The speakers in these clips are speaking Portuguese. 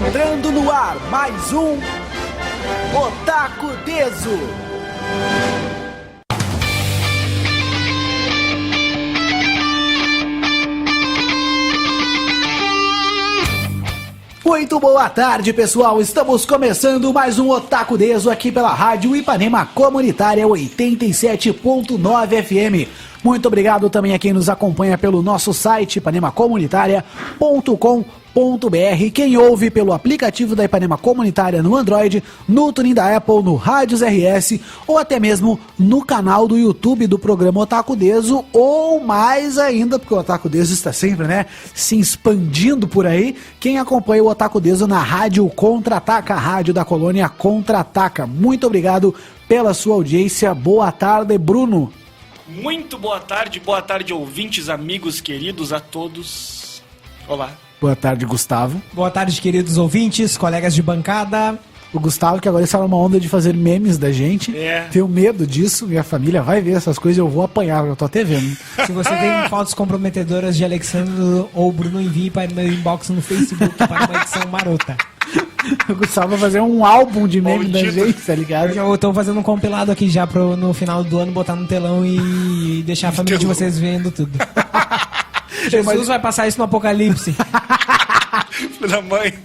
Entrando no ar, mais um Otaku Deso. Muito boa tarde, pessoal. Estamos começando mais um Otaku Deso aqui pela Rádio Ipanema Comunitária 87.9 FM. Muito obrigado também a quem nos acompanha pelo nosso site ipanemacomunitaria.com.br, quem ouve pelo aplicativo da Ipanema Comunitária no Android, no Tuning da Apple, no Rádios RS ou até mesmo no canal do YouTube do programa Otaku Deso, ou mais ainda, porque o Otaku Deso está sempre, se expandindo por aí, quem acompanha o Otaku Deso na Rádio Contra-Ataca, a rádio da colônia Contra-Ataca. Muito obrigado pela sua audiência. Boa tarde, Bruno. Muito boa tarde ouvintes, amigos, queridos, a todos. Olá. Boa tarde, Gustavo. Boa tarde, queridos ouvintes, colegas de bancada. O Gustavo, que agora está numa onda de fazer memes da gente. Tenho medo disso, minha família vai ver essas coisas, eu vou apanhar, eu tô até vendo. Se você tem fotos comprometedoras de Alexandre ou Bruno, envie para meu inbox no Facebook para uma edição marota. O Gustavo vai fazer um álbum de meme da gente, tá ligado? Eu tô fazendo um compilado aqui já pro no final do ano botar no telão e deixar a família de vocês vendo tudo. Jesus vai passar isso no apocalipse. Filho da mãe.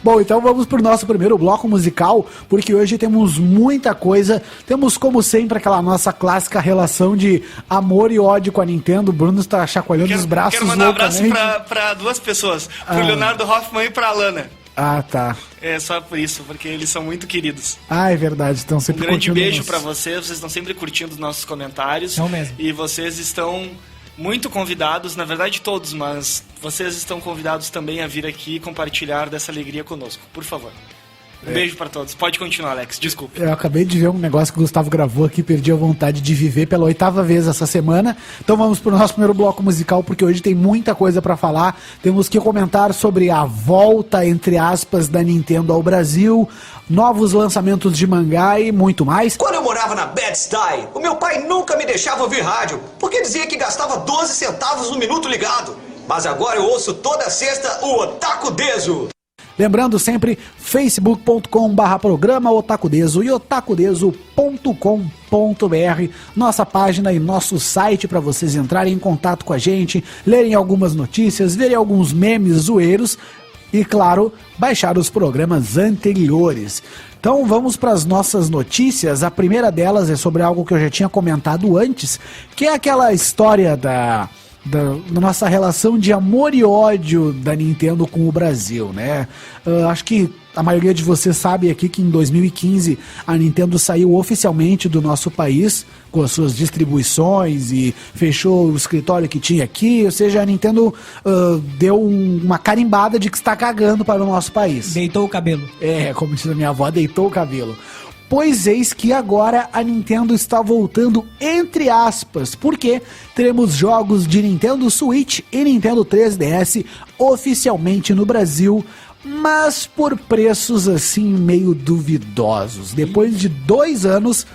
Bom, então vamos pro nosso primeiro bloco musical, porque hoje temos muita coisa. Temos, como sempre, aquela nossa clássica relação de amor e ódio com a Nintendo. O Bruno está chacoalhando os braços. Quero mandar um abraço pra duas pessoas, pro Leonardo Hoffman e pra Alana. Ah, tá. É só por isso, porque eles são muito queridos. Ah, é verdade, estão sempre curtindo. Um grande beijo pra vocês estão sempre curtindo os nossos comentários. Não mesmo. E vocês estão muito convidados, na verdade todos, mas vocês estão convidados também a vir aqui e compartilhar dessa alegria conosco, por favor. Um beijo pra todos. Pode continuar, Alex, desculpa. Eu acabei de ver um negócio que o Gustavo gravou aqui, perdi a vontade de viver pela 8ª vez essa semana. Então vamos pro nosso primeiro bloco musical, porque hoje tem muita coisa pra falar. Temos que comentar sobre a volta, entre aspas, da Nintendo ao Brasil, novos lançamentos de mangá e muito mais. Quando eu morava na Bed-Stuy, o meu pai nunca me deixava ouvir rádio, porque dizia que gastava 12 centavos no minuto ligado. Mas agora eu ouço toda sexta o Otaku Deso. Lembrando sempre, facebook.com/programa Otaku Deso e otakudeso.com.br, nossa página e nosso site para vocês entrarem em contato com a gente, lerem algumas notícias, verem alguns memes zoeiros e, claro, baixar os programas anteriores. Então vamos para as nossas notícias. A primeira delas é sobre algo que eu já tinha comentado antes, que é aquela história da nossa relação de amor e ódio da Nintendo com o Brasil, acho que a maioria de vocês sabe aqui que em 2015 a Nintendo saiu oficialmente do nosso país com as suas distribuições e fechou o escritório que tinha aqui, ou seja, a Nintendo deu uma carimbada de que está cagando para o nosso país. Deitou o cabelo. Como diz a minha avó, deitou o cabelo. Pois eis que agora a Nintendo está voltando, entre aspas, porque teremos jogos de Nintendo Switch e Nintendo 3DS oficialmente no Brasil, mas por preços assim meio duvidosos. Depois de 2 anos,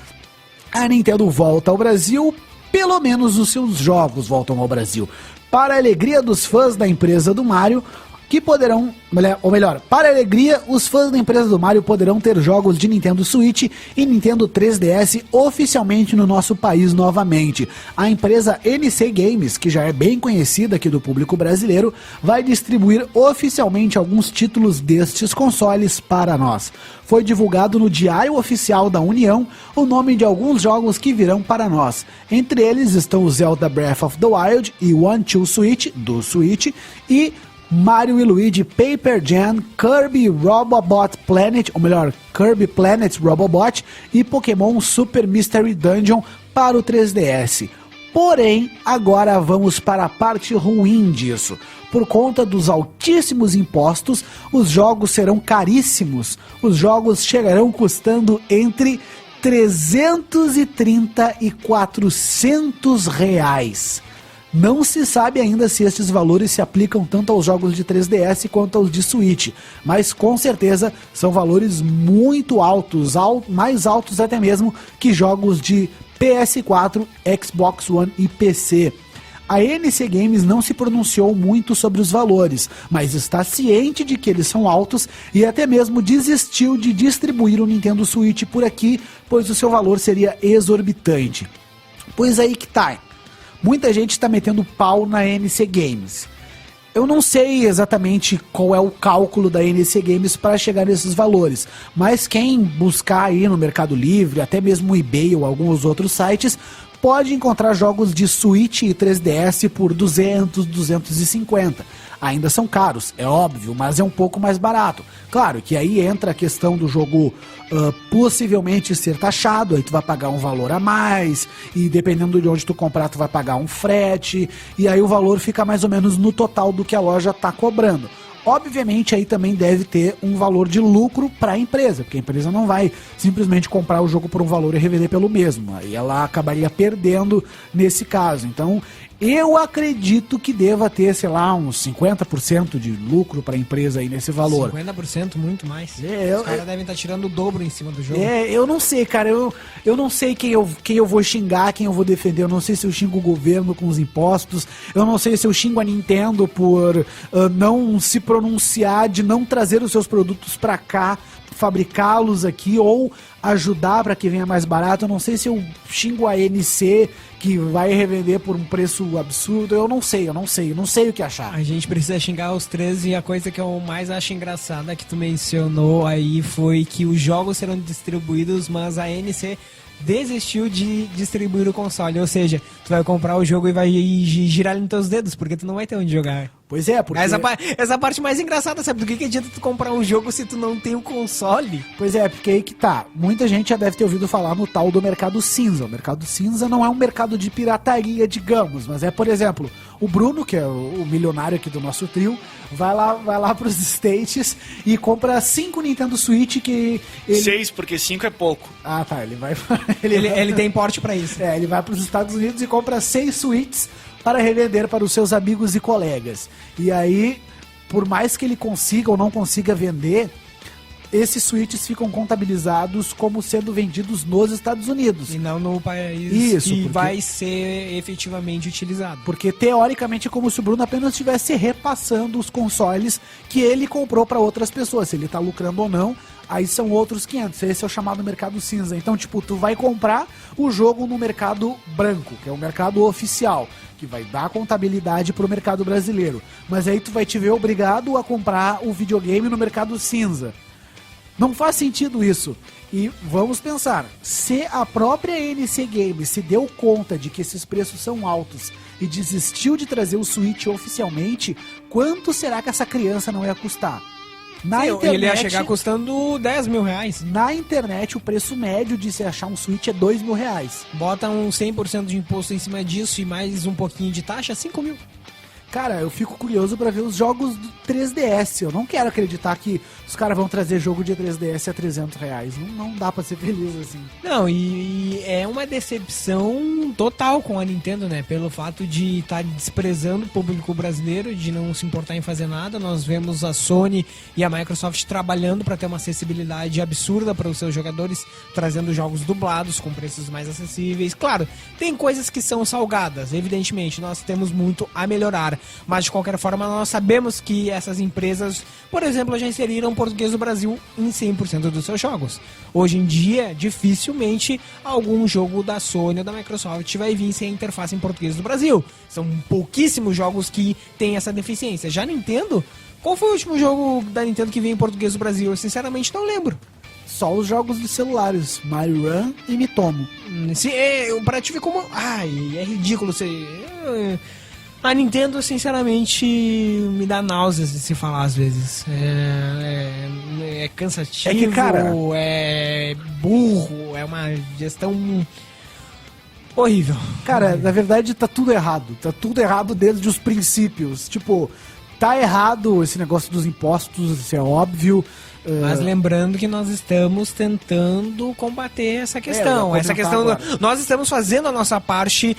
a Nintendo volta ao Brasil, pelo menos os seus jogos voltam ao Brasil. Para a alegria dos fãs da empresa do Mario, que poderão, ou melhor, para a alegria, os fãs da empresa do Mario poderão ter jogos de Nintendo Switch e Nintendo 3DS oficialmente no nosso país novamente. A empresa NC Games, que já é bem conhecida aqui do público brasileiro, vai distribuir oficialmente alguns títulos destes consoles para nós. Foi divulgado no Diário Oficial da União o nome de alguns jogos que virão para nós. Entre eles estão o Zelda Breath of the Wild e One Two Switch, do Switch, e Mario e Luigi Paper Jam, Kirby Robobot Planet, ou melhor, Kirby Planet Robobot e Pokémon Super Mystery Dungeon para o 3DS. Porém, agora vamos para a parte ruim disso. Por conta dos altíssimos impostos, os jogos serão caríssimos. Os jogos chegarão custando entre 330 e 400 reais. Não se sabe ainda se estes valores se aplicam tanto aos jogos de 3DS quanto aos de Switch, mas com certeza são valores muito altos, mais altos até mesmo que jogos de PS4, Xbox One e PC. A NC Games não se pronunciou muito sobre os valores, mas está ciente de que eles são altos e até mesmo desistiu de distribuir o Nintendo Switch por aqui, pois o seu valor seria exorbitante. Pois aí que tá. Muita gente está metendo pau na NC Games. Eu não sei exatamente qual é o cálculo da NC Games para chegar nesses valores, mas quem buscar aí no Mercado Livre, até mesmo o eBay ou alguns outros sites, pode encontrar jogos de Switch e 3DS por 200, 250. Ainda são caros, é óbvio, mas é um pouco mais barato. Claro que aí entra a questão do jogo possivelmente ser taxado, aí tu vai pagar um valor a mais, e dependendo de onde tu comprar, tu vai pagar um frete, e aí o valor fica mais ou menos no total do que a loja tá cobrando. Obviamente aí também deve ter um valor de lucro para a empresa, porque a empresa não vai simplesmente comprar o jogo por um valor e revender pelo mesmo, aí ela acabaria perdendo nesse caso. Então eu acredito que deva ter, sei lá, uns 50% de lucro para a empresa aí nesse valor. 50%, muito mais. Os caras devem estar tirando o dobro em cima do jogo. Eu não sei, cara, eu não sei quem eu vou xingar, quem eu vou defender. Eu não sei se eu xingo o governo com os impostos, eu não sei se eu xingo a Nintendo por não se pronunciar, de não trazer os seus produtos para cá, fabricá-los aqui ou ajudar para que venha mais barato. Eu não sei se eu xingo a NC que vai revender por um preço absurdo. Eu não sei o que achar. A gente precisa xingar os três, e a coisa que eu mais acho engraçada que tu mencionou aí foi que os jogos serão distribuídos, mas a NC desistiu de distribuir o console, ou seja, tu vai comprar o jogo e vai girar nos teus dedos, porque tu não vai ter onde jogar. Pois é, porque... Essa parte mais engraçada, sabe? Do que adianta tu comprar um jogo se tu não tem o console? Pois é, porque aí que tá. Muita gente já deve ter ouvido falar no tal do mercado cinza. O mercado cinza não é um mercado de pirataria, digamos, mas é, por exemplo, o Bruno, que é o milionário aqui do nosso trio, vai lá pros States e compra 5 Nintendo Switch que... 6, porque 5 é pouco. Ah, tá, ele vai... Ele tem porte pra isso. Ele vai pros Estados Unidos e compra 6 Switches para revender para os seus amigos e colegas. E aí, por mais que ele consiga ou não consiga vender, esses Switches ficam contabilizados como sendo vendidos nos Estados Unidos. E não no país porque vai ser efetivamente utilizado. Porque, teoricamente, é como se o Bruno apenas estivesse repassando os consoles que ele comprou para outras pessoas. Se ele tá lucrando ou não, aí são outros 500. Esse é o chamado mercado cinza. Então, tipo, tu vai comprar o jogo no mercado branco, que é o mercado oficial, que vai dar contabilidade pro mercado brasileiro. Mas aí tu vai te ver obrigado a comprar o videogame no mercado cinza. Não faz sentido isso. E vamos pensar, se a própria NC Games se deu conta de que esses preços são altos e desistiu de trazer o Switch oficialmente, quanto será que essa criança não ia custar? Na internet, ele ia chegar custando 10 mil reais. Na internet, o preço médio de se achar um Switch é 2 mil reais. Bota um 100% de imposto em cima disso e mais um pouquinho de taxa, 5 mil. Cara, eu fico curioso pra ver os jogos do 3DS. Eu não quero acreditar que os caras vão trazer jogo de 3DS a 300 reais. Não dá pra ser feliz assim. Não, e é uma decepção total com a Nintendo, né? Pelo fato de estar desprezando o público brasileiro, de não se importar em fazer nada. Nós vemos a Sony e a Microsoft trabalhando pra ter uma acessibilidade absurda para os seus jogadores, trazendo jogos dublados com preços mais acessíveis. Claro, tem coisas que são salgadas, evidentemente. Nós temos muito a melhorar. Mas de qualquer forma nós sabemos que essas empresas, por exemplo, já inseriram português do Brasil em 100% dos seus jogos. Hoje em dia, dificilmente algum jogo da Sony ou da Microsoft vai vir sem a interface em português do Brasil. São pouquíssimos jogos que têm essa deficiência. Já Nintendo, qual foi o último jogo da Nintendo que veio em português do Brasil? Eu sinceramente não lembro. Só os jogos de celulares, Mario Run e Mitomo. Pra te ver como... Ai, é ridículo você... A Nintendo, sinceramente, me dá náuseas de se falar às vezes. É cansativo, é que, cara, é burro, é uma gestão horrível. Cara, na verdade tá tudo errado. Tá tudo errado desde os princípios. Tipo, tá errado esse negócio dos impostos, isso é óbvio. Mas lembrando que nós estamos tentando combater essa questão. Nós estamos fazendo a nossa parte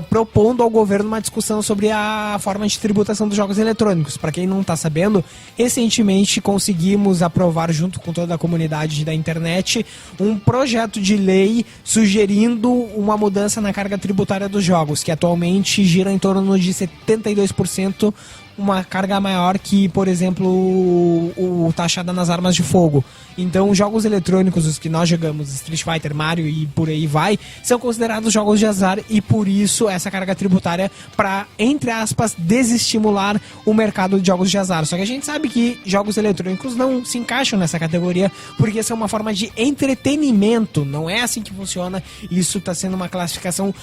propondo ao governo uma discussão sobre a forma de tributação dos jogos eletrônicos. Para quem não está sabendo, recentemente conseguimos aprovar, junto com toda a comunidade da internet, um projeto de lei sugerindo uma mudança na carga tributária dos jogos, que atualmente gira em torno de 72%, uma carga maior que, por exemplo, o taxada nas armas de fogo. Então, jogos eletrônicos, os que nós jogamos, Street Fighter, Mario e por aí vai, são considerados jogos de azar e por isso essa carga tributária para, entre aspas, desestimular o mercado de jogos de azar. Só que a gente sabe que jogos eletrônicos não se encaixam nessa categoria porque essa é uma forma de entretenimento, não é assim que funciona. Isso está sendo uma classificação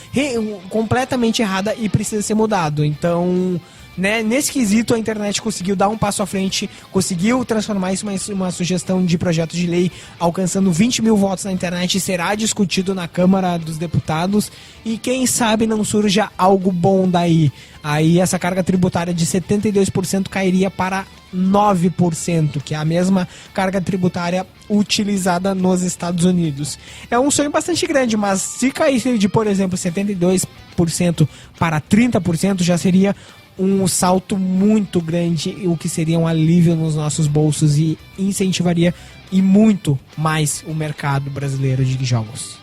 completamente errada e precisa ser mudado. Então, né, nesse quesito a internet conseguiu dar um passo à frente, conseguiu transformar isso em uma sugestão de projeto de lei, alcançando 20 mil votos na internet, e será discutido na Câmara dos Deputados, e quem sabe não surja algo bom daí. Aí essa carga tributária de 72% cairia para 9%, que é a mesma carga tributária utilizada nos Estados Unidos. É um sonho bastante grande, mas se caísse de, por exemplo, 72% para 30%, já seria um salto muito grande, o que seria um alívio nos nossos bolsos e incentivaria e muito mais o mercado brasileiro de jogos.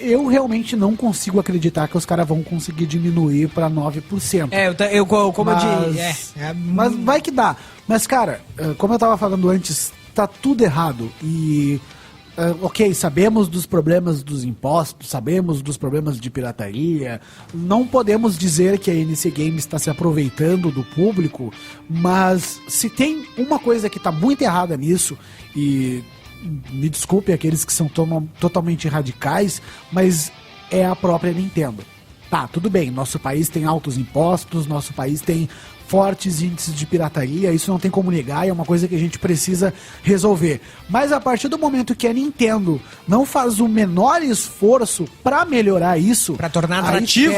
Eu realmente não consigo acreditar que os caras vão conseguir diminuir para 9%. Mas vai que dá. Mas, cara, como eu tava falando antes, tá tudo errado. E ok, sabemos dos problemas dos impostos, sabemos dos problemas de pirataria, não podemos dizer que a NC Games está se aproveitando do público, mas se tem uma coisa que está muito errada nisso, e me desculpe aqueles que são totalmente radicais, mas é a própria Nintendo. Tá, tudo bem, nosso país tem altos impostos, nosso país tem fortes índices de pirataria, isso não tem como negar, é uma coisa que a gente precisa resolver. Mas a partir do momento que a Nintendo não faz o menor esforço pra melhorar isso, pra tornar atrativo,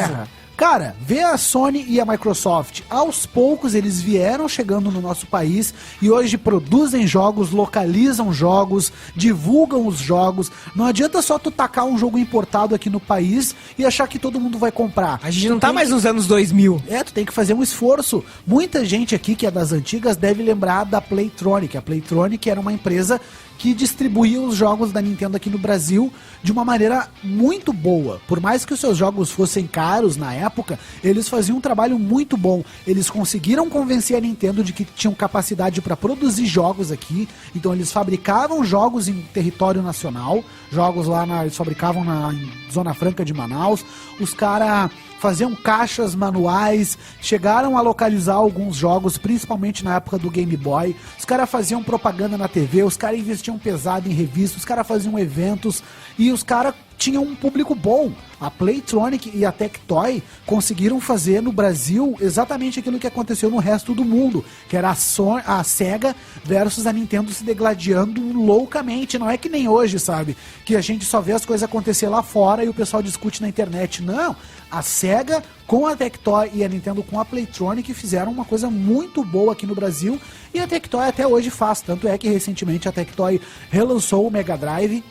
cara, vê a Sony e a Microsoft, aos poucos eles vieram chegando no nosso país e hoje produzem jogos, localizam jogos, divulgam os jogos. Não adianta só tu tacar um jogo importado aqui no país e achar que todo mundo vai comprar. A gente não tá mais nos anos 2000. Tu tem que fazer um esforço. Muita gente aqui que é das antigas deve lembrar da Playtronic. A Playtronic era uma empresa que distribuía os jogos da Nintendo aqui no Brasil de uma maneira muito boa. Por mais que os seus jogos fossem caros na época, eles faziam um trabalho muito bom. Eles conseguiram convencer a Nintendo de que tinham capacidade para produzir jogos aqui. Então eles fabricavam jogos em território nacional, jogos lá eles fabricavam na Zona Franca de Manaus. Os caras faziam caixas manuais, chegaram a localizar alguns jogos, principalmente na época do Game Boy. Os caras faziam propaganda na TV, os caras investiam pesado em revistas, os caras faziam eventos e os caras tinham um público bom. A Playtronic e a Tectoy conseguiram fazer no Brasil exatamente aquilo que aconteceu no resto do mundo, que era a Sega versus a Nintendo se degladiando loucamente. Não é que nem hoje, sabe? Que a gente só vê as coisas acontecer lá fora e o pessoal discute na internet. Não, a Sega com a Tectoy e a Nintendo com a Playtronic fizeram uma coisa muito boa aqui no Brasil e a Tectoy até hoje faz. Tanto é que recentemente a Tectoy relançou o Mega Drive,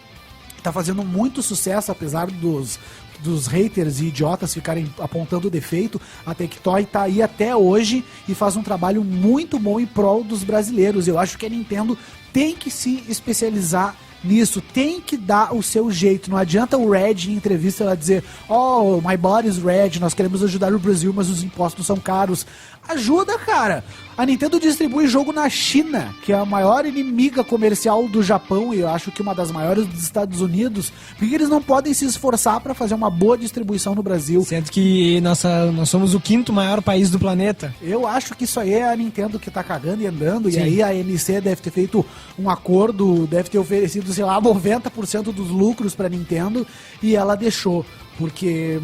tá fazendo muito sucesso, apesar dos haters e idiotas ficarem apontando defeito. A Tectoy tá aí até hoje e faz um trabalho muito bom em prol dos brasileiros. Eu acho que a Nintendo tem que se especializar nisso, tem que dar o seu jeito. Não adianta o Red em entrevista ela dizer: oh, my body's red, nós queremos ajudar o Brasil, mas os impostos são caros. Ajuda, cara. A Nintendo distribui jogo na China, que é a maior inimiga comercial do Japão e eu acho que uma das maiores dos Estados Unidos. Porque eles não podem se esforçar para fazer uma boa distribuição no Brasil. Sendo que nós somos o 5º maior país do planeta. Eu acho que isso aí é a Nintendo que tá cagando e andando. Sim. E aí a NC deve ter feito um acordo, deve ter oferecido, sei lá, 90% dos lucros pra Nintendo e ela deixou. Porque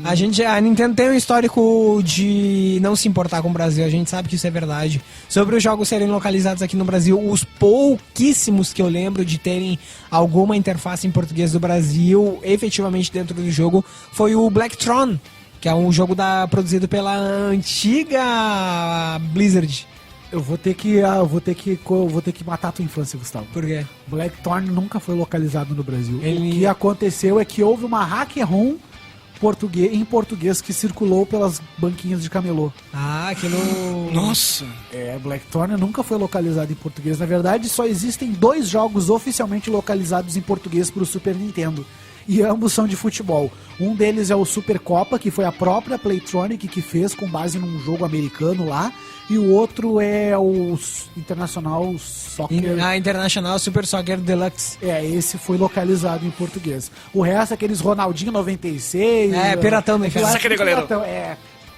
a Nintendo tem um histórico de não se importar com o Brasil, a gente sabe que isso é verdade. Sobre os jogos serem localizados aqui no Brasil, os pouquíssimos que eu lembro de terem alguma interface em português do Brasil, efetivamente dentro do jogo, foi o Blacktron, que é um jogo produzido pela antiga Blizzard. eu vou ter que matar a tua infância, Gustavo. Por quê? Blackthorn nunca foi localizado no Brasil. Ele... O que aconteceu é que houve uma hack ROM em português que circulou pelas banquinhas de camelô. Ah, aquilo... Nossa! Blackthorn nunca foi localizado em português. Na verdade, só existem 2 jogos oficialmente localizados em português para o Super Nintendo. E ambos são de futebol. Um deles é o Supercopa, que foi a própria Playtronic que fez com base num jogo americano lá. E o outro é o International Soccer... A International Super Soccer Deluxe. Esse foi localizado em português. O resto é aqueles Ronaldinho 96... Piratão do aquilo inferno. lá é Aquele goleiro. piratão,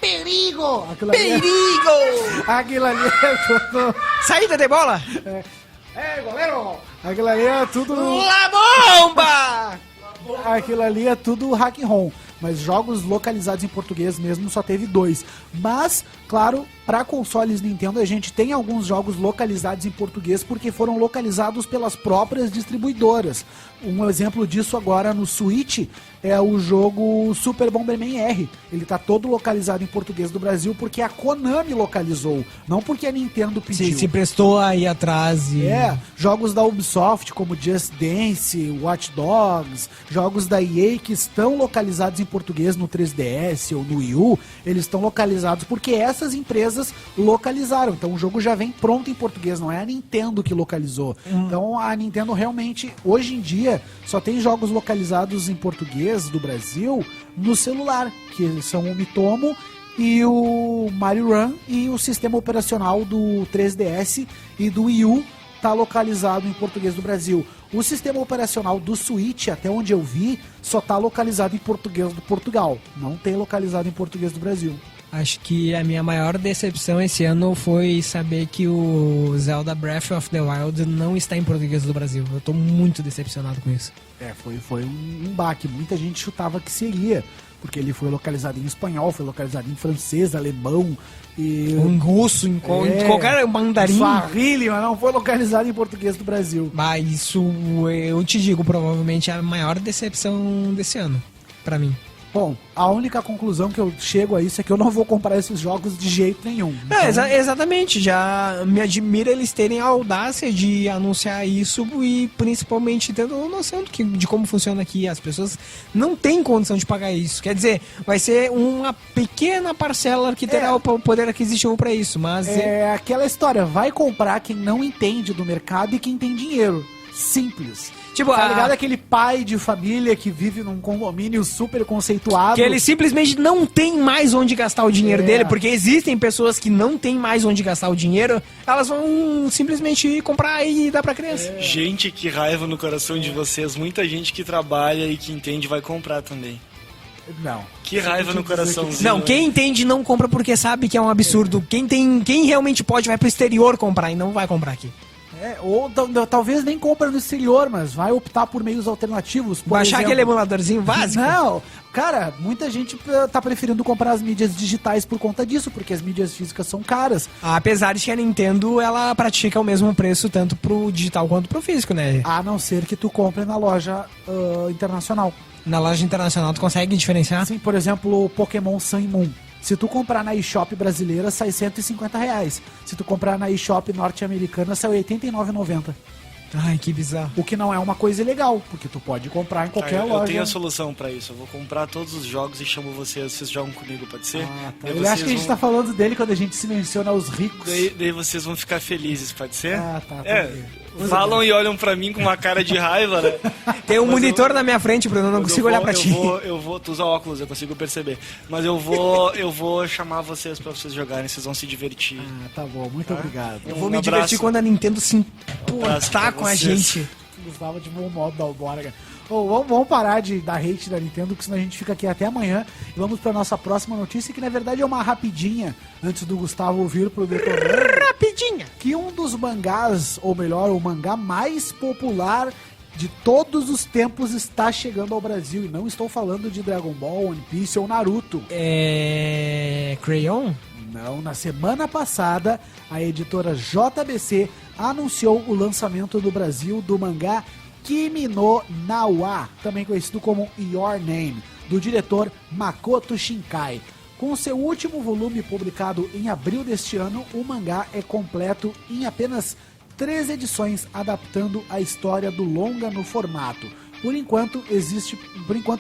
perigo! Aquilo Perigo! Aquilo ali é tudo... Saída de bola! Goleiro! Aquilo ali é tudo... La bomba! Aquilo ali é tudo hack and roll. Mas jogos localizados em português mesmo só teve 2. Mas, claro, para consoles Nintendo a gente tem alguns jogos localizados em português porque foram localizados pelas próprias distribuidoras. Um exemplo disso agora no Switch é o jogo Super Bomberman R. Ele tá todo localizado em português do Brasil porque a Konami localizou, não porque a Nintendo pediu. Se prestou aí atrás e... Jogos da Ubisoft como Just Dance, Watch Dogs, jogos da EA que estão localizados em português no 3DS ou no Wii U, eles estão localizados porque essas empresas localizaram. Então o jogo já vem pronto em português, não é a Nintendo que localizou. Então a Nintendo realmente, hoje em dia, só tem jogos localizados em português do Brasil no celular, que são o Mitomo e o Mario Run, e o sistema operacional do 3DS e do Wii U tá localizado em português do Brasil. O sistema operacional do Switch, até onde eu vi, só tá localizado em português do Portugal. Não tem localizado em português do Brasil. Acho que a minha maior decepção esse ano foi saber que o Zelda Breath of the Wild não está em português do Brasil. Eu tô muito decepcionado com isso. Foi um baque. Muita gente chutava que seria, porque ele foi localizado em espanhol, foi localizado em francês, alemão e... Em russo, em qualquer mandarim. Swahili, mas não foi localizado em português do Brasil. Isso, eu te digo, provavelmente é a maior decepção desse ano, pra mim. Bom, a única conclusão que eu chego a isso é que eu não vou comprar esses jogos de jeito nenhum. Então... Exatamente, já me admira eles terem a audácia de anunciar isso e principalmente tendo noção de como funciona aqui. As pessoas não têm condição de pagar isso. Quer dizer, vai ser uma pequena parcela que terá o poder aquisitivo para isso, mas... É aquela história, vai comprar quem não entende do mercado e quem tem dinheiro. Simples. Tipo, tá ligado aquele pai de família que vive num condomínio super conceituado? Que ele simplesmente não tem mais onde gastar o dinheiro dele, porque existem pessoas que não tem mais onde gastar o dinheiro, elas vão simplesmente comprar e dar pra criança. Gente, que raiva no coração de vocês. Muita gente que trabalha e que entende vai comprar também. Não. Que raiva no coraçãozinho. Não, quem entende não compra porque sabe que é um absurdo. Quem realmente pode vai pro exterior comprar e não vai comprar aqui. Ou talvez nem compra no exterior, mas vai optar por meios alternativos. Baixar aquele emuladorzinho básico? Não, cara, muita gente tá preferindo comprar as mídias digitais por conta disso, porque as mídias físicas são caras. Apesar de que a Nintendo, ela pratica o mesmo preço tanto pro digital quanto pro físico, né? A não ser que tu compre na loja internacional. Na loja internacional tu consegue diferenciar? Sim, por exemplo, o Pokémon Sun e Moon. Se tu comprar na eShop brasileira, sai R$150. Se tu comprar na eShop norte-americana, sai R$89,90. Ai, que bizarro. O que não é uma coisa ilegal, porque tu pode comprar em qualquer loja. Eu tenho a solução pra isso. Eu vou comprar todos os jogos e chamo vocês jogam comigo, pode ser? Tá. Ele acha que a gente tá falando dele quando a gente se menciona os ricos. Daí vocês vão ficar felizes, pode ser? Tá. Falam e olham pra mim com uma cara de raiva, né? Tem um monitor na minha frente, Bruno, eu não consigo olhar pra ti. Tu usa óculos, eu consigo perceber. Mas eu vou chamar vocês pra vocês jogarem, vocês vão se divertir. Tá bom, muito obrigado. Eu vou me divertir quando a Nintendo se importar com a gente. Gostava de bom modo da Alborga. Vamos parar de dar hate da Nintendo, porque senão a gente fica aqui até amanhã. E vamos pra nossa próxima notícia, que na verdade é uma rapidinha, antes do Gustavo vir pro Detonando. Rapidinha! Que um dos mangás, ou melhor, o mangá mais popular de todos os tempos está chegando ao Brasil. E não estou falando de Dragon Ball, One Piece ou Naruto. Crayon? Não, na semana passada, a editora JBC anunciou o lançamento no Brasil do mangá Kimi no Na wa, também conhecido como Your Name, do diretor Makoto Shinkai. Com seu último volume publicado em abril deste ano, o mangá é completo em apenas 3 edições, adaptando a história do longa no formato. Por enquanto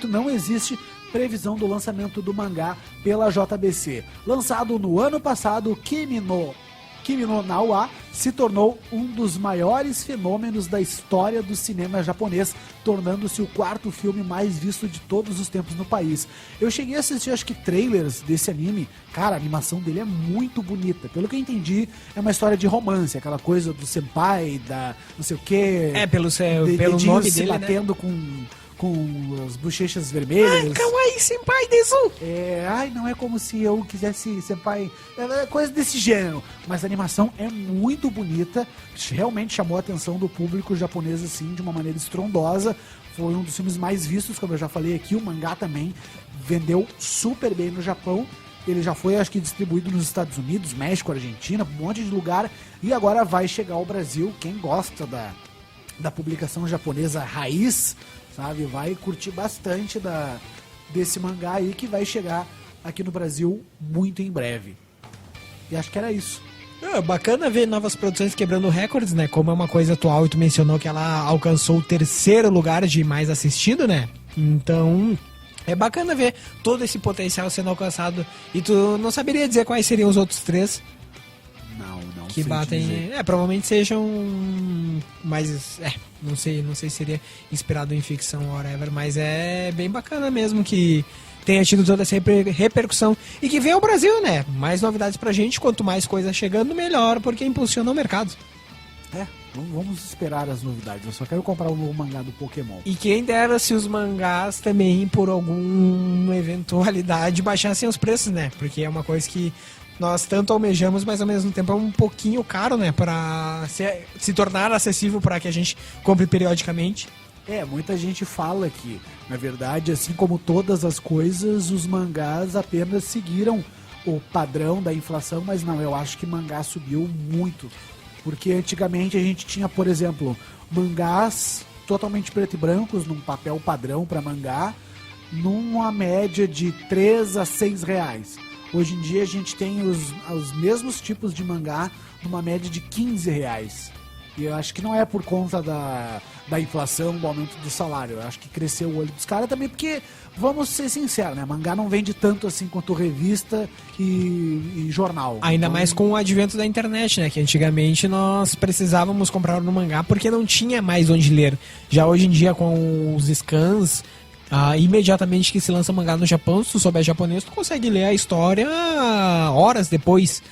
não existe previsão do lançamento do mangá pela JBC. Lançado no ano passado, Kimi no Na wa se tornou um dos maiores fenômenos da história do cinema japonês, tornando-se o quarto filme mais visto de todos os tempos no país. Eu cheguei a assistir, acho que, trailers desse anime. Cara, a animação dele é muito bonita. Pelo que eu entendi, é uma história de romance, aquela coisa do senpai, da não sei o quê. Pelo nome se dele, batendo com as bochechas vermelhas. Kawaii senpai desu! Não é como se eu quisesse senpai. É coisa desse gênero. Mas a animação é muito bonita. Realmente chamou a atenção do público japonês, assim, de uma maneira estrondosa. Foi um dos filmes mais vistos, como eu já falei aqui. O mangá também vendeu super bem no Japão. Ele já foi, acho que, distribuído nos Estados Unidos, México, Argentina, um monte de lugar. E agora vai chegar ao Brasil. Quem gosta da publicação japonesa raiz, sabe, vai curtir bastante desse mangá aí, que vai chegar aqui no Brasil muito em breve. E acho que era isso. Bacana ver novas produções quebrando recordes, né? Como é uma coisa atual e tu mencionou que ela alcançou o 3º lugar de mais assistido, né? Então, é bacana ver todo esse potencial sendo alcançado. E tu não saberia dizer quais seriam os outros 3 Não que sei batem. dizer. Provavelmente sejam mais. Não sei se seria inspirado em ficção ou whatever, mas é bem bacana mesmo que tenha tido toda essa repercussão e que venha ao Brasil, né? Mais novidades pra gente, quanto mais coisa chegando, melhor, porque impulsiona o mercado. Vamos esperar as novidades. Eu só quero comprar o novo mangá do Pokémon. E quem dera se os mangás também, por alguma eventualidade, baixassem os preços, né? Porque é uma coisa que nós tanto almejamos, mas ao mesmo tempo é um pouquinho caro, né? Pra se tornar acessível para que a gente compre periodicamente. Muita gente fala que, na verdade, assim como todas as coisas, os mangás apenas seguiram o padrão da inflação, mas não, eu acho que mangá subiu muito. Porque antigamente a gente tinha, por exemplo, mangás totalmente preto e brancos, num papel padrão para mangá, numa média de 3 a 6 reais. Hoje em dia a gente tem os mesmos tipos de mangá numa média de 15 reais. E eu acho que não é por conta da inflação, do aumento do salário. Eu acho que cresceu o olho dos caras também, porque, vamos ser sinceros, né? Mangá não vende tanto assim quanto revista e jornal. Ainda então, mais com o advento da internet, né? Que antigamente nós precisávamos comprar no mangá porque não tinha mais onde ler. Já hoje em dia, com os scans, imediatamente que se lança mangá no Japão, se tu souber japonês, tu consegue ler a história horas depois,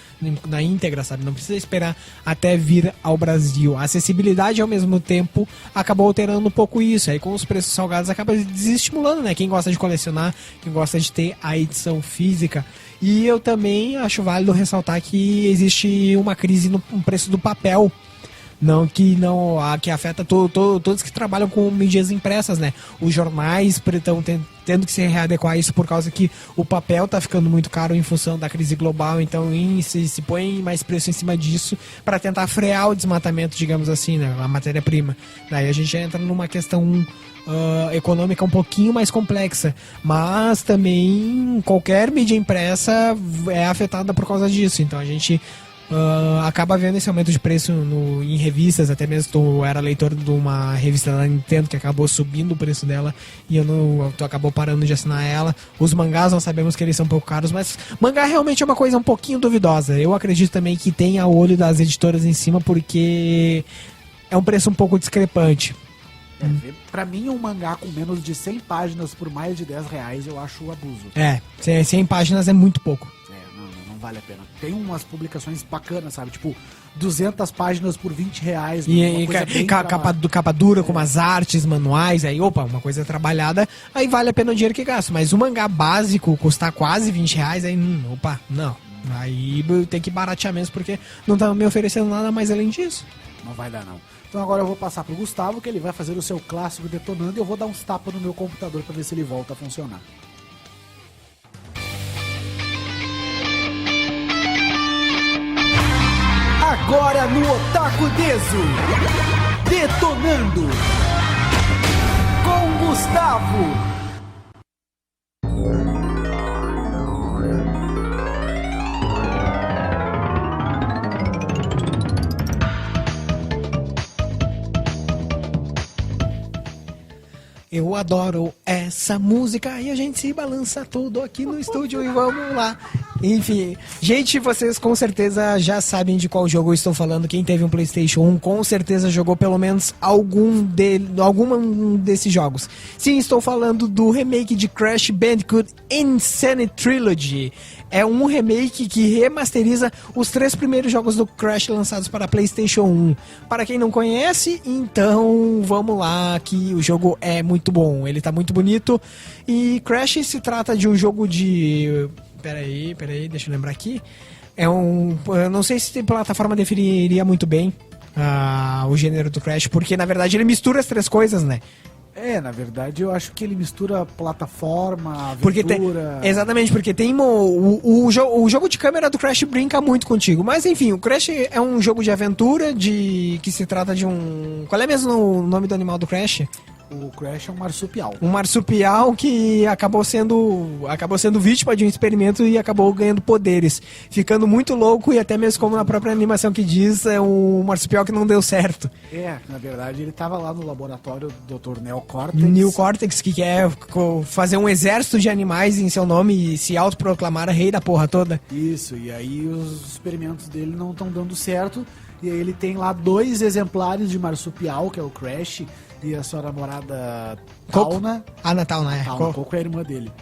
na íntegra, sabe? Não precisa esperar até vir ao Brasil. A acessibilidade, ao mesmo tempo, acabou alterando um pouco isso. Aí com os preços salgados acaba desestimulando, né? Quem gosta de colecionar, quem gosta de ter a edição física. E eu também acho válido ressaltar que existe uma crise no preço do papel. Que afeta todos que trabalham com mídias impressas, né? Os jornais estão tendo que se readequar a isso por causa que o papel tá ficando muito caro em função da crise global, então se põe mais preço em cima disso para tentar frear o desmatamento, digamos assim, né? A matéria-prima. Daí a gente entra numa questão econômica um pouquinho mais complexa, mas também qualquer mídia impressa é afetada por causa disso, então a gente acaba vendo esse aumento de preço em revistas. Até mesmo tu era leitor de uma revista da Nintendo que acabou subindo o preço dela e tu acabou parando de assinar ela. Os mangás nós sabemos que eles são um pouco caros, mas mangá realmente é uma coisa um pouquinho duvidosa. Eu acredito também que tenha o olho das editoras em cima, porque é um preço um pouco discrepante. Pra mim, um mangá com menos de 100 páginas por mais de 10 reais, eu acho abuso. 100 páginas é muito pouco. Não vale a pena. Tem umas publicações bacanas, sabe? Tipo, 200 páginas por 20 reais. E capa dura, com umas artes, manuais, aí, uma coisa trabalhada, aí vale a pena o dinheiro que gasta. Mas o mangá básico custar quase 20 reais, aí, não. Aí tem que baratear mesmo, porque não tá me oferecendo nada mais além disso. Não vai dar, não. Então agora eu vou passar pro Gustavo, que ele vai fazer o seu clássico detonando, e eu vou dar uns tapas no meu computador pra ver se ele volta a funcionar. Agora no Otaku Deso, detonando com Gustavo. Eu adoro essa música e a gente se balança tudo aqui no estúdio e vamos lá. Enfim, gente, vocês com certeza já sabem de qual jogo eu estou falando. Quem teve um PlayStation 1 com certeza jogou pelo menos algum desses jogos. Sim, estou falando do remake de Crash Bandicoot Insanity Trilogy. É um remake que remasteriza os 3 primeiros jogos do Crash lançados para PlayStation 1. Para quem não conhece, então vamos lá, que o jogo é muito bom, ele tá muito bonito. E Crash se trata de um jogo de... Peraí, deixa eu lembrar aqui. Eu não sei se a plataforma definiria muito bem o gênero do Crash, porque na verdade ele mistura as 3 coisas, né? Na verdade eu acho que ele mistura plataforma, Porque aventura... exatamente, porque tem o jogo de câmera do Crash brinca muito contigo. Mas enfim, o Crash é um jogo de aventura, que se trata de um... Qual é mesmo o nome do animal do Crash? O Crash é um marsupial. Um marsupial que acabou sendo vítima de um experimento e acabou ganhando poderes. Ficando muito louco e até mesmo como na própria animação que diz, é um marsupial que não deu certo. Na verdade ele estava lá no laboratório do Dr. Neo Cortex. Neo Cortex, que quer fazer um exército de animais em seu nome e se autoproclamar rei da porra toda. Isso, e aí os experimentos dele não estão dando certo. E aí ele tem lá 2 exemplares de marsupial, que é o Crash e a sua namorada Tauna. Tauna, é. Coco é a irmã dele.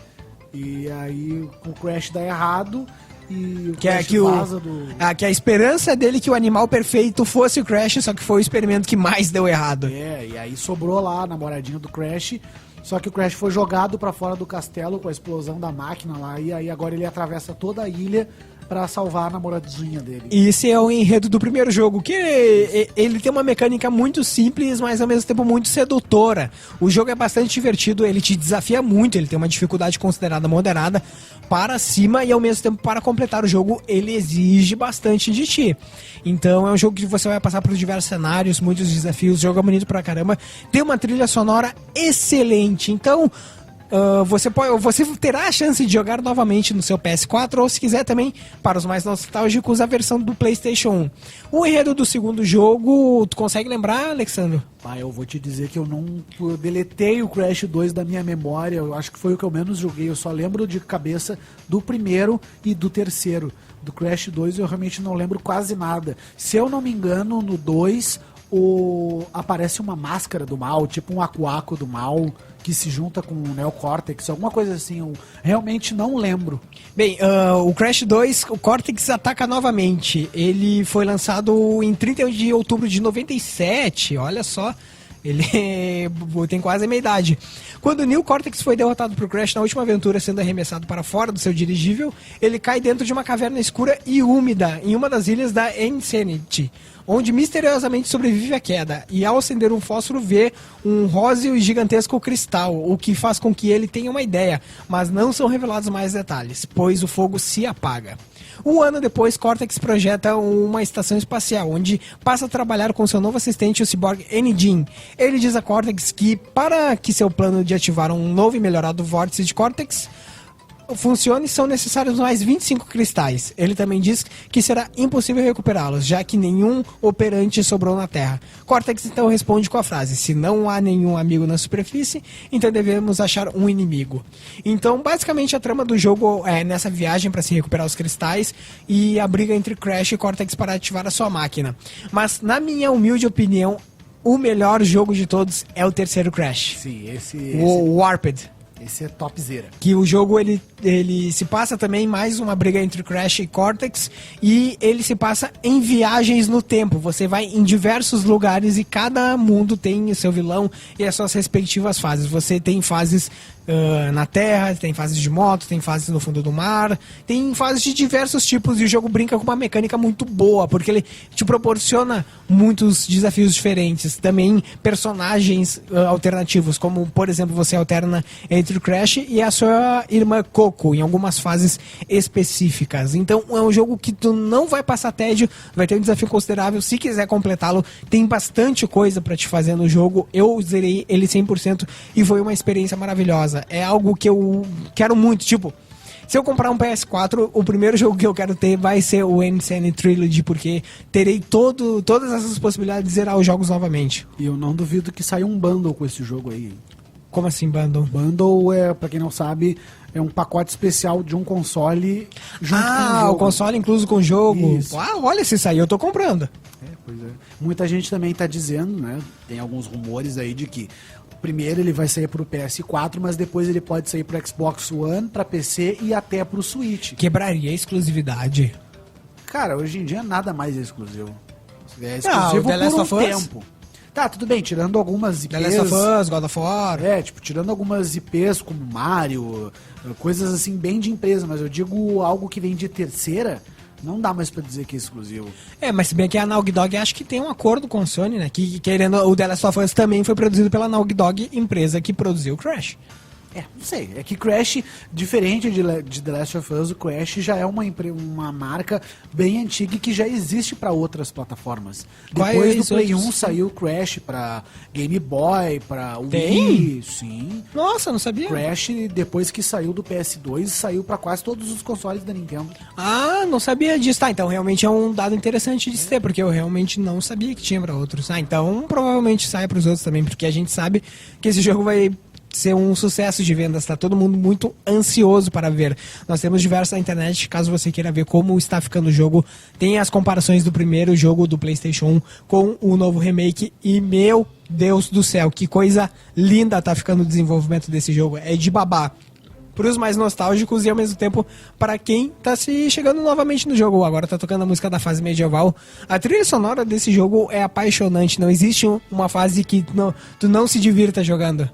E aí o Crash dá errado e o que Crash vaza do... que a esperança dele que o animal perfeito fosse o Crash, só que foi o experimento que mais deu errado. E aí sobrou lá a namoradinha do Crash, só que o Crash foi jogado pra fora do castelo com a explosão da máquina lá, e aí agora ele atravessa toda a ilha pra salvar a namoradinha dele. E esse é o enredo do primeiro jogo, que ele tem uma mecânica muito simples, mas ao mesmo tempo muito sedutora. O jogo é bastante divertido, ele te desafia muito, ele tem uma dificuldade considerada moderada para cima e ao mesmo tempo para completar o jogo ele exige bastante de ti. Então é um jogo que você vai passar por diversos cenários, muitos desafios, o jogo é bonito pra caramba, tem uma trilha sonora excelente, então... você terá a chance de jogar novamente no seu PS4 ou se quiser também, para os mais nostálgicos, a versão do PlayStation 1. O enredo do segundo jogo, tu consegue lembrar, Alexandre? Eu vou te dizer que eu deletei o Crash 2 da minha memória, eu acho que foi o que eu menos joguei, eu só lembro de cabeça do primeiro e do terceiro. Do Crash 2 eu realmente não lembro quase nada. Se eu não me engano, no 2 aparece uma máscara do mal, tipo um Aquaco do mal, que se junta com o Neo Cortex, alguma coisa assim, eu realmente não lembro. Bem, o Crash 2, o Cortex ataca novamente. Ele foi lançado em 31 de outubro de 97, olha só. Ele tem quase a meia idade. Quando o Neo Cortex foi derrotado por Crash na última aventura, sendo arremessado para fora do seu dirigível, ele cai dentro de uma caverna escura e úmida, em uma das ilhas da Insanity, onde misteriosamente sobrevive à queda, e ao acender um fósforo vê um róseo e gigantesco cristal, o que faz com que ele tenha uma ideia, mas não são revelados mais detalhes, pois o fogo se apaga. Um ano depois, Cortex projeta uma estação espacial, onde passa a trabalhar com seu novo assistente, o ciborgue N-Jin. Ele diz a Cortex que, para que seu plano de ativar um novo e melhorado vórtice de Cortex funcione, são necessários mais 25 cristais. Ele também diz que será impossível recuperá-los, já que nenhum operante sobrou na Terra. Cortex então responde com a frase: se não há nenhum amigo na superfície, então devemos achar um inimigo. Então, basicamente, a trama do jogo é nessa viagem para se recuperar os cristais e a briga entre Crash e Cortex para ativar a sua máquina. Mas, na minha humilde opinião, o melhor jogo de todos é o terceiro Crash. Sim, o Warped. Esse é topzera. Que o jogo ele se passa também mais uma briga entre Crash e Cortex, e ele se passa em viagens no tempo. Você vai em diversos lugares e cada mundo tem o seu vilão e as suas respectivas fases. Você tem fases na terra, tem fases de moto, tem fases no fundo do mar, tem fases de diversos tipos, e o jogo brinca com uma mecânica muito boa, porque ele te proporciona muitos desafios diferentes, também personagens alternativos, como por exemplo você alterna entre o Crash e a sua irmã Coco em algumas fases específicas. Então é um jogo que tu não vai passar tédio, vai ter um desafio considerável. Se quiser completá-lo, tem bastante coisa pra te fazer no jogo. Eu zerei ele 100% e foi uma experiência maravilhosa. É algo que eu quero muito, tipo, se eu comprar um PS4, o primeiro jogo que eu quero ter vai ser o Insanity Trilogy, porque terei todas essas possibilidades de zerar os jogos novamente. E eu não duvido que saia um bundle com esse jogo aí. Como assim, bundle? Bundle é, pra quem não sabe, é um pacote especial de um console junto com o jogo. O console incluso com o jogo. Isso. Olha, se sair eu tô comprando. Pois é. Muita gente também tá dizendo, né? Tem alguns rumores aí de que primeiro ele vai sair pro PS4, mas depois ele pode sair pro Xbox One, pra PC e até pro Switch. Quebraria a exclusividade. Cara, hoje em dia nada mais é exclusivo. É exclusivo The Last por um of Us? tempo. Tá, tudo bem, tirando algumas IPs... The Last of Us, God of War. Tirando algumas IPs como Mario, coisas assim bem de empresa, mas eu digo algo que vem de terceira, não dá mais pra dizer que é exclusivo. Mas se bem que a Naughty Dog acho que tem um acordo com a Sony, né? Que querendo, o The Last of Us também foi produzido pela Naughty Dog, empresa que produziu o Crash. Não sei. É que Crash, diferente de The Last of Us, o Crash já é uma marca bem antiga e que já existe para outras plataformas. Depois do Play 1 saiu o Crash para Game Boy, para Wii. Sim. Nossa, não sabia. Crash, depois que saiu do PS2, saiu para quase todos os consoles da Nintendo. Não sabia disso. Tá, então realmente é um dado interessante de se ter, porque eu realmente não sabia que tinha para outros. Então provavelmente saia para os outros também, porque a gente sabe que esse jogo vai ser um sucesso de vendas, tá todo mundo muito ansioso para ver. Nós temos diversos na internet, caso você queira ver como está ficando o jogo, tem as comparações do primeiro jogo do PlayStation 1 com o novo remake e, meu Deus do céu, que coisa linda tá ficando o desenvolvimento desse jogo, é de babar. Para os mais nostálgicos e ao mesmo tempo para quem tá se chegando novamente no jogo. Agora tá tocando a música da fase medieval. A trilha sonora desse jogo é apaixonante, não existe uma fase que tu não se divirta jogando.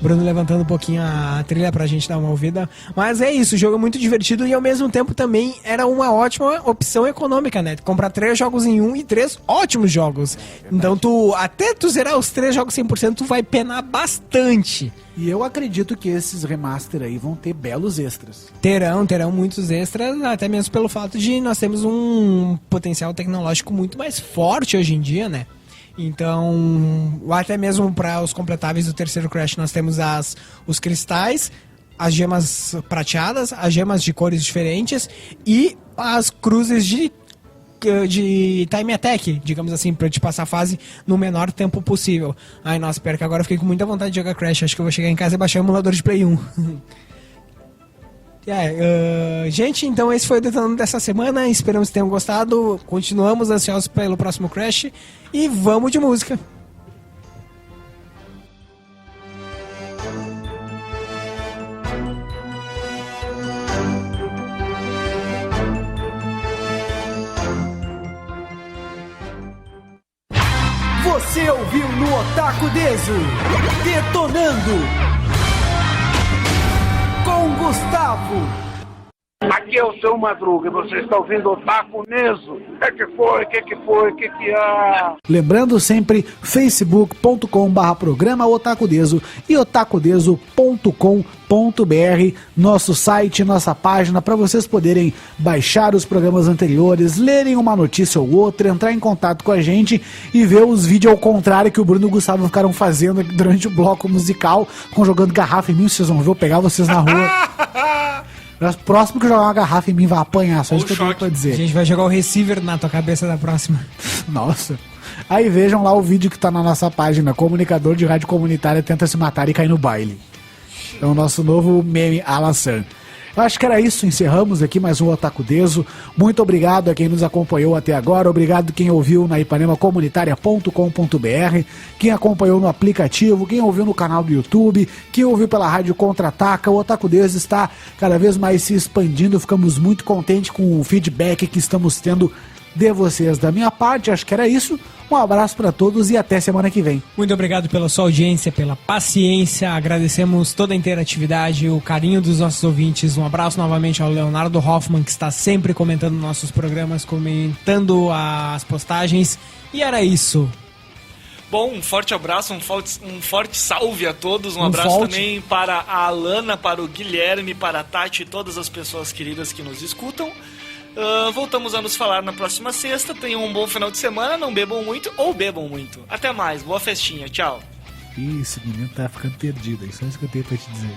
Bruno levantando um pouquinho a trilha pra gente dar uma ouvida. Mas é isso, o jogo é muito divertido e ao mesmo tempo também era uma ótima opção econômica, né? Comprar 3 jogos em um e 3 ótimos jogos. Então até tu zerar os 3 jogos 100%, tu vai penar bastante. E eu acredito que esses remaster aí vão ter belos extras. Terão muitos extras, até mesmo pelo fato de nós temos um potencial tecnológico muito mais forte hoje em dia, né? Então, até mesmo para os completáveis do terceiro Crash, nós temos os cristais, as gemas prateadas, as gemas de cores diferentes e as cruzes de time attack, digamos assim, para te passar a fase no menor tempo possível. Ai, nossa, pera que agora eu fiquei com muita vontade de jogar Crash. Acho que eu vou chegar em casa e baixar o emulador de Play 1. Gente, então esse foi o Detonando dessa semana. Esperamos que tenham gostado. Continuamos ansiosos pelo próximo Crash. E vamos de música. Você ouviu no Otaku Deso Detonando com Gustavo. Aqui é o seu Madruga, você está ouvindo o Otaku Neso. O que há? Lembrando sempre, facebook.com/programa Otakudeso e otakudeso.com.br, nosso site, nossa página, para vocês poderem baixar os programas anteriores, lerem uma notícia ou outra, entrar em contato com a gente e ver os vídeos ao contrário que o Bruno e o Gustavo ficaram fazendo durante o bloco musical, com jogando garrafa em mim. Vocês vão ver eu pegar vocês na rua. Próximo que jogar uma garrafa em mim vai apanhar, só isso que eu tenho pra dizer. A gente vai jogar o receiver na tua cabeça da próxima. Nossa. Aí vejam lá o vídeo que tá na nossa página. Comunicador de rádio comunitária tenta se matar e cair no baile. É o nosso novo meme Alan San. Eu acho que era isso, encerramos aqui mais um Otaku Deso. Muito obrigado a quem nos acompanhou até agora, obrigado quem ouviu na ipanemacomunitaria.com.br, quem acompanhou no aplicativo, quem ouviu no canal do YouTube, quem ouviu pela Rádio Contra-Ataca. O Otaku Deso está cada vez mais se expandindo, ficamos muito contentes com o feedback que estamos tendo de vocês. Da minha parte, acho que era isso. Um abraço para todos e até semana que vem. Muito obrigado pela sua audiência, pela paciência. Agradecemos toda a interatividade, o carinho dos nossos ouvintes. Um abraço novamente ao Leonardo Hoffman, que está sempre comentando nossos programas, comentando as postagens. E era isso. Bom, um forte abraço, um forte salve a todos. Um abraço também para a Alana, para o Guilherme, para a Tati e todas as pessoas queridas que nos escutam. Voltamos a nos falar na próxima sexta. Tenham um bom final de semana, não bebam muito ou bebam muito. Até mais, boa festinha, tchau. Ih, esse menino tá ficando perdido, é só isso que eu tenho pra te dizer.